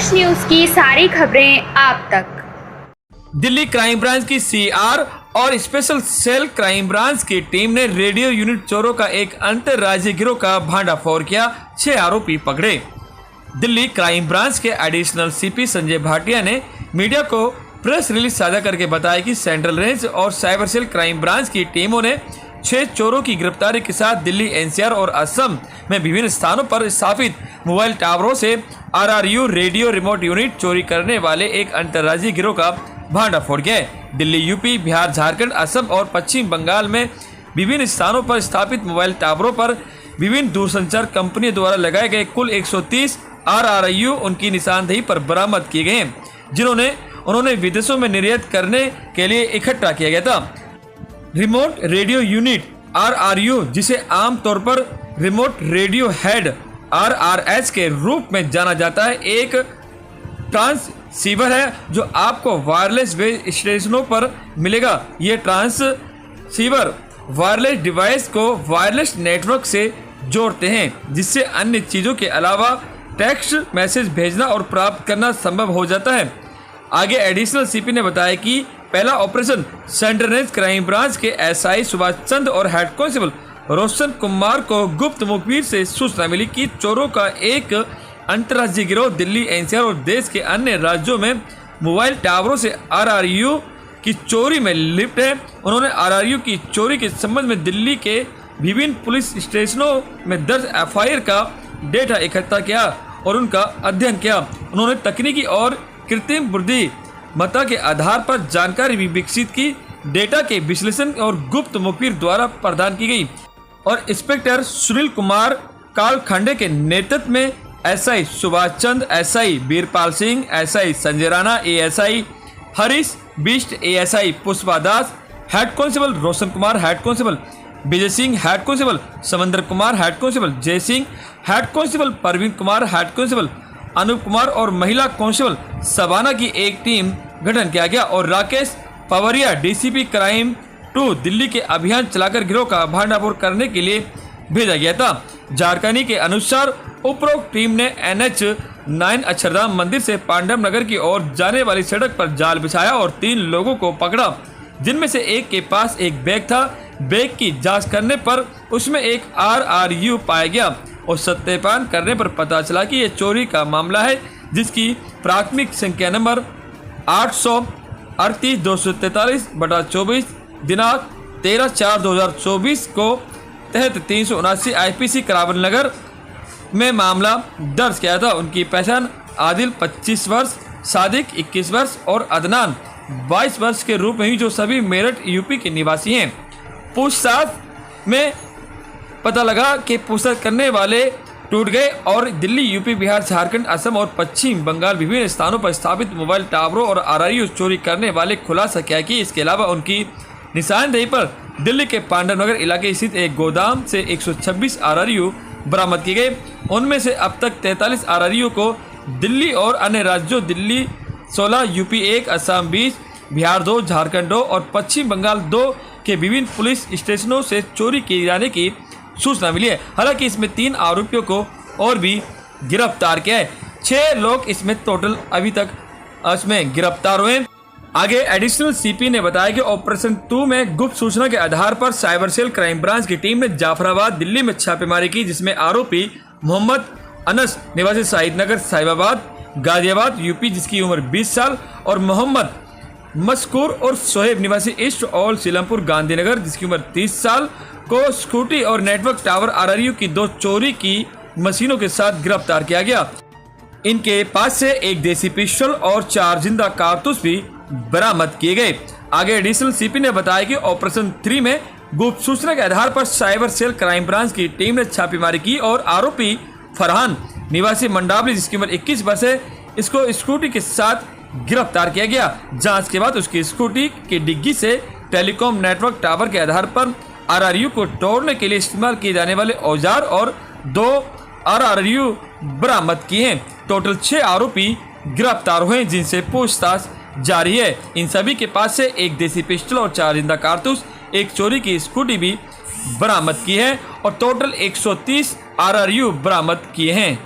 देश न्यूज की सारी खबरें आप तक। दिल्ली क्राइम ब्रांच की सीआर और स्पेशल सेल क्राइम ब्रांच की टीम ने रेडियो यूनिट चोरों का एक अंतर्राज्यीय गिरोह का भांडाफोड़ किया। 6 आरोपी पकड़े। दिल्ली क्राइम ब्रांच के एडिशनल सीपी संजय भाटिया ने मीडिया को प्रेस रिलीज साझा करके बताया कि सेंट्रल रेंज और साइबर सेल क्राइम ब्रांच की टीमों ने 6 चोरों की गिरफ्तारी के साथ दिल्ली, एनसीआर और असम में विभिन्न स्थानों पर स्थापित मोबाइल टावरों से आरआरयू रेडियो रिमोट यूनिट चोरी करने वाले एक अंतर्राज्यीय गिरोह का भांडाफोड़ किया है। दिल्ली, यूपी, बिहार, झारखंड, असम और पश्चिम बंगाल में विभिन्न स्थानों पर स्थापित मोबाइल टावरों पर विभिन्न दूरसंचार कंपनियों द्वारा लगाए गए कुल 130 आरआरयू उनकी निशानदेही पर बरामद किए गए हैं, जिन्होंने उन्होंने विदेशों में निर्यात करने के लिए इकट्ठा किया गया था। रिमोट रेडियो यूनिट आरआरयू, जिसे आमतौर पर रिमोट रेडियो हेड आरआरएच के रूप में जाना जाता है, एक ट्रांससीवर है जो आपको वायरलेस बेस स्टेशनों पर मिलेगा। ये ट्रांससीवर वायरलेस डिवाइस को वायरलेस नेटवर्क से जोड़ते हैं, जिससे अन्य चीजों के अलावा टेक्स्ट मैसेज भेजना और प्राप्त करना संभव हो जाता है। आगे एडिशनल सीपी ने बताया कि पहला operation central range crime branch के एसआई सुभाष चंद्र और हेड कांस्टेबल रोशन कुमार को गुप्त मुखबिर से सूचना मिली कि चोरों का एक अंतर्राज्यीय गिरोह दिल्ली, एनसीआर और देश के अन्य राज्यों में मोबाइल टावरों से आरआरयू की चोरी में लिप्त है। उन्होंने आरआरयू की चोरी के संबंध में दिल्ली के विभिन्न पुलिस स्टेशनों में दर्ज एफआईआर का डेटा इकट्ठा किया और उनका अध्ययन किया। उन्होंने तकनीकी और कृत्रिम बुद्धिमत्ता के आधार पर जानकारी भी विकसित की। डेटा के विश्लेषण और गुप्त मुखबिर द्वारा प्रदान की गई और इंस्पेक्टर सुनील कुमार कालखंडे के नेतृत्व में SI Subhash Chandra, SI Birpal Singh, SI Sanjay Rana, ASI Harish Bisht, ASI Pushpa Das, head constable Roshan Kumar, head constable Vijay Singh, head constable Samandar Kumar, head constable Jai Singh, head constable Parveen Kumar, head constable Anoop Kumar और महिला कांस्टेबल सबाना की एक टीम गठन किया गया और राकेश पवरिया डीसीपी क्राइम 2 दिल्ली के अभियान चलाकर गिरोह का भांडाफोड़ करने के लिए भेजा गया था। जानकारी के अनुसार उपरोक्त टीम ने NH9 अक्षरधाम मंदिर से पांडव नगर की ओर जाने वाली सड़क पर जाल बिछाया और 3 लोगों को पकड़ा, जिनमें से एक के पास एक बैग था। बैग की जांच करने पर उसमें एक आरआरयू पाया गया और सत्यापन करने पर पता चला कि यह चोरी का मामला है, जिसकी प्राथमिक संख्या नंबर 838-243/24 दिनांक 13/4/2024 को तहत 379 आईपीसी करावल नगर में मामला दर्ज किया था। उनकी पहचान आदिल 25 वर्ष, सादिक 21 वर्ष और अदनान 22 वर्ष के रूप में हुई, जो सभी मेरठ यूपी के निवासी हैं। पूछताछ में पता लगा कि पूछताछ करने वाले टूट गए और दिल्ली, यूपी, बिहार, झारखंड, असम और पश्चिम बंगाल विभिन्न स्थानों पर स्थापित मोबाइल टावरों और आरआरयू चोरी करने वाले खुलासा किया कि इसके अलावा उनकी निशानदेही पर दिल्ली के पांडव नगर इलाके स्थित एक गोदाम से 126 आरआरयू बरामद किए गए। उनमें से अब तक 43 आरआरयू को दिल्ली और अन्य राज्यों दिल्ली 16, यूपी 1, असम 20, बिहार 2, झारखंड 2 और पश्चिम बंगाल 2 के विभिन्न पुलिस स्टेशनों से चोरी किए जाने की सूचना मिली है। हालांकि इसमें 3 आरोपियों को और भी गिरफ्तार किया है। 6 लोग इसमें टोटल अभी तक इसमें गिरफ्तार हुए। आगे एडिशनल सीपी ने बताया कि ऑपरेशन 2 में गुप्त सूचना के आधार पर साइबर सेल क्राइम ब्रांच की टीम ने जाफराबाद, दिल्ली में छापेमारी की, जिसमें आरोपी मोहम्मद अनस निवासी शाहिद नगर, साहिबाबाद, गाजियाबाद, यूपी, जिसकी उम्र 20 साल और मोहम्मद मस्कूर और सोहेब निवासी ईस्ट ऑल सीलमपुर, गांधीनगर, जिसकी उम्र 30 साल को स्कूटी और नेटवर्क टावर आरआरयू की 2 चोरी की मशीनों के साथ गिरफ्तार किया गया। इनके पास से एक देसी पिस्टल और 4 जिंदा कारतूस भी बरामद किए गए। आगे एडिशनल सीपी ने बताया कि ऑपरेशन 3 में गुप्त सूचना के आधार पर साइबर सेल क्राइम ब्रांच की टीम ने छापेमारी की और आरोपी फरहान निवासी मंडावली, जिसकी उम्र 21 वर्ष है, इसको स्कूटी के साथ गिरफ्तार किया गया। जांच के बाद उसकी स्कूटी की डिग्गी से टेलीकॉम नेटवर्क टावर के आधार पर आरआरयू को तोड़ने के लिए इस्तेमाल किए जाने वाले औजार और 2 आरआरयू बरामद किए हैं। टोटल 6 आरोपी गिरफ्तार हुए, जिनसे पूछताछ जारी है। इन सभी के पास से एक देसी पिस्टल और 4 जिंदा कारतूस, एक चोरी की स्कूटी भी बरामद की है और टोटल 130 आरआरयू बरामद किए हैं।